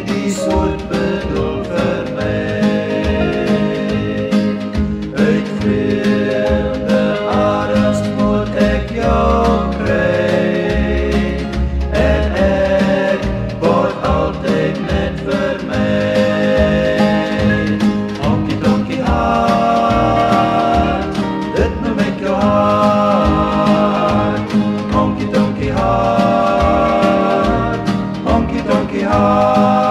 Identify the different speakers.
Speaker 1: die soort bedoel vir my. Uit vreemde areas moet ek jou kry, en ek word altyd net vir my. Honky tonky hart, dit noem ek jou hart. Honky tonky hart, honky tonky hart.